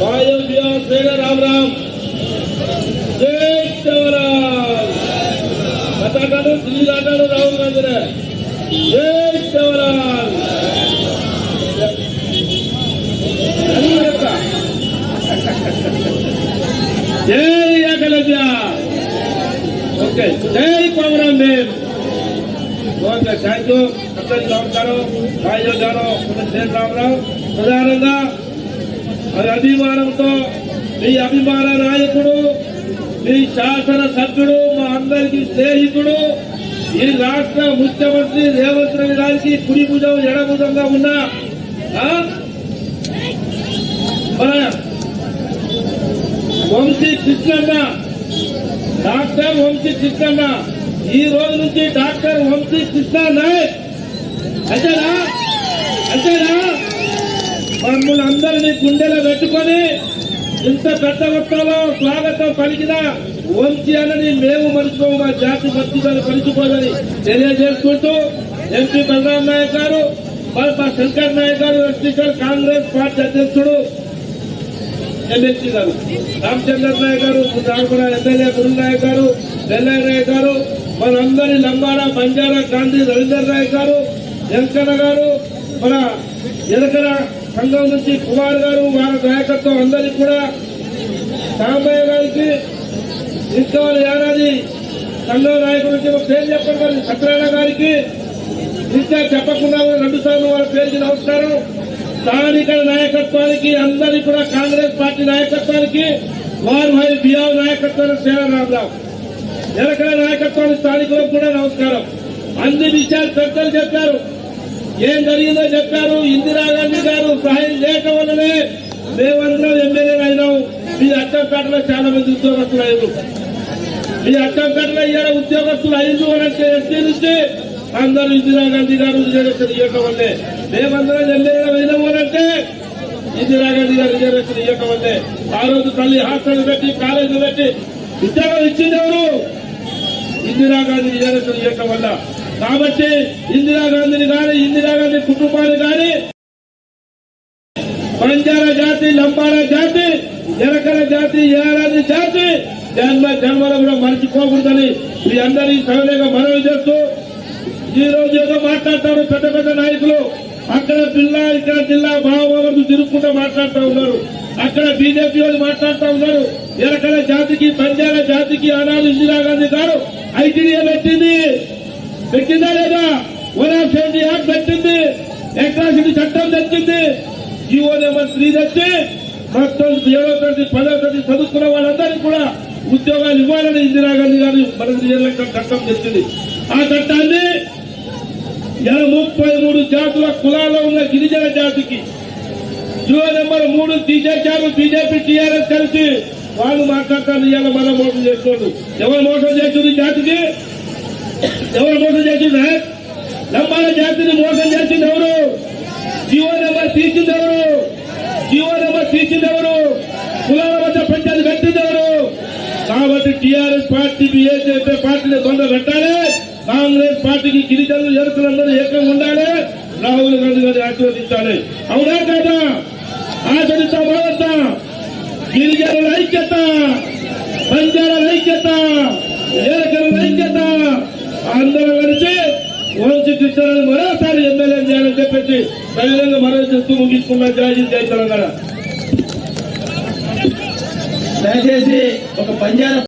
राम राम जय जवाहरलाल दिल्ली राहुल गांधी जय जवाहरलाल जय एकलव्य ओके जय कोमराम देव ओके थैंक यू అందరికీ నమస్కారం రాజోగారు రామరావు ప్రధానంగా అది అభిమానంతో మీ అభిమాన నాయకుడు మీ శాసన సభ్యుడు మా అందరికీ స్నేహితుడు ఈ రాష్ట్ర ముఖ్యమంత్రి రేవంత్ రెడ్డి గారికి కుడి భుజం ఎడభుజంగా ఉన్న మన వంశీ కృష్ణన్న డాక్టర్ వంశీ కృష్ణన్న ఈ రోజు నుంచి డాక్టర్ వంశీ కృష్ణ నాయక్ అంతేనా మమ్మల్ని అందరినీ గుండెలో పెట్టుకొని ఇంత పెద్ద మొత్తంలో స్వాగతం పలికిన వంశీ అన్నని మేము మర్చిపోము, మా జాతి మర్చిపోయి పలిచిపోదని తెలియజేసుకుంటూ ఎంపీ బలరాం నాయక్ గారు మా శంకర్ నాయక్ గారు స్పీకర్ కాంగ్రెస్ పార్టీ అధ్యక్షుడు ఎమ్మెల్సీ గారు రామచంద్ర నాయక్ గారు రామపుర ఎమ్మెల్యే గురు నాయక్ గారు వెల్లయ్య నాయక్ గారు మనందరి లంబాడా బంజారా గాంధీ రవీందర్ నాయక్ గారు వెంకన్న గారు మన ఎలకల సంఘం నుంచి కుమార్ గారు వారి నాయకత్వం అందరికీ కూడా సాంబయ్య గారికి ఇంకా ఏడాది సంఘం నాయకుల నుంచి పేరు చెప్పండి సత్యనారాయణ గారికి ఇంకా చెప్పకుండా 2 సార్లు వాళ్ళ పేరుకి నమస్కారం. స్థానిక నాయకత్వానికి అందరికీ కూడా కాంగ్రెస్ పార్టీ నాయకత్వానికి వారి బిఆర్ నాయకత్వానికి శ్రీరామరావు ఎలకల నాయకత్వానికి స్థానికులకు కూడా నమస్కారం. అన్ని విషయాలు చర్చలు చెప్పారు, ఏం జరిగిందో చెప్పారు. ఇందిరాగాంధీ గారు సహాయం చేయటం వల్లనే మేమందరం ఎమ్మెల్యేలు అయినాం. మీ అచ్చంపేటలో చాలా మంది ఉద్యోగస్తులు అయ్యారు. మీ అచ్చంపేటలో ఇవాళ ఉద్యోగస్తులు అయ్యింది అంటే ఎస్టీ నుంచి అందరూ ఇందిరాగాంధీ గారు రిజర్వేషన్ ఇవ్వటం వల్లే మేమందరం ఎమ్మెల్యేలు అయినామనంటే ఇందిరాగాంధీ గారు రిజర్వేషన్ ఇవ్వటం వల్లే. ఆ రోజు తల్లి హాస్టల్ పెట్టి కాలేజీలు పెట్టి ఉద్యోగం ఇచ్చింది ఎవరు? ఇందిరాగాంధీ రిజర్వేషన్ ఇవ్వటం వల్ల. కాబట్టి ఇందిరాగాంధీని కానీ ఇందిరాగాంధీ కుటుంబాన్ని కానీ బంజారా జాతి, లంబాడా జాతి, ఎరకల జాతి, ఏడాది జాతి జన్మలో కూడా మర్చిపోకూడదని మీ అందరి సవినయంగా మనవి చేస్తూ ఈ రోజు ఏదో మాట్లాడతారు పెద్ద పెద్ద నాయకులు. అక్కడ జిల్లా ఇక్కడ జిల్లా భావవర్గు తిరుగుకుంటూ మాట్లాడుతూ ఉన్నారు. అక్కడ బీజేపీ వాళ్ళు మాట్లాడుతూ ఉన్నారు. ఎరకల జాతికి బంజారా జాతికి ఆనాడు ఇందిరాగాంధీ గారు ఐటీడీఏ పెట్టిందా లేదా? 170 యాక్ట్ పెట్టింది, అట్రాసిటీ చట్టం తెచ్చింది, జీవో నెంబర్ 3 తెచ్చి మొత్తం 7వ తరగతి 10వ తరగతి చదువుకున్న వాళ్ళందరికీ కూడా ఉద్యోగాలు ఇవ్వాలని ఇందిరాగాంధీ గారు మనకి చట్టం తెచ్చింది. ఆ చట్టాన్ని 33 జాతుల కులాల్లో ఉన్న గిరిజన జాతికి జీవో నెంబర్ 3 తీసేశారు. బీజేపీ టీఆర్ఎస్ కలిసి వాళ్ళు మాట్లాడతారు. ఇవాళ మనం మోసం చేస్తున్నారు. ఎవరు మోసం చేస్తుంది? జాతికి ఎవరు మోసం చేసింది? లంబాడ జాతిని మోసం చేసింది ఎవరు? జీవో నెంబర్ తీసింది ఎవరు? జీవో నెంబర్ తీసింది ఎవరు? కులాల మధ్య పంచాయతీ కట్టింది ఎవరు? కాబట్టి టీఆర్ఎస్ పార్టీ బీజేపీ పార్టీని తొందర పెట్టాలి. కాంగ్రెస్ పార్టీకి గిరిజనులు ఎరుకులందరూ ఏకంగా ఉండాలి. రాహుల్ గాంధీ గారిని ఆశీర్వదించాలి. అవునా కదా? ఆచరిస్తా భారత గిరిజనుల ఐక్యత, బంజారాల ఐక్యత, ఏకల ఐక్యత అందరూ కలిసి వంశీ కృష్ణను మరోసారి ఎమ్మెల్యే చేయాలని చెప్పేసి బహిరంగ మనవి చేస్తూ ముగించుకున్న జై తెలంగాణ. దయచేసి ఒక బంజారా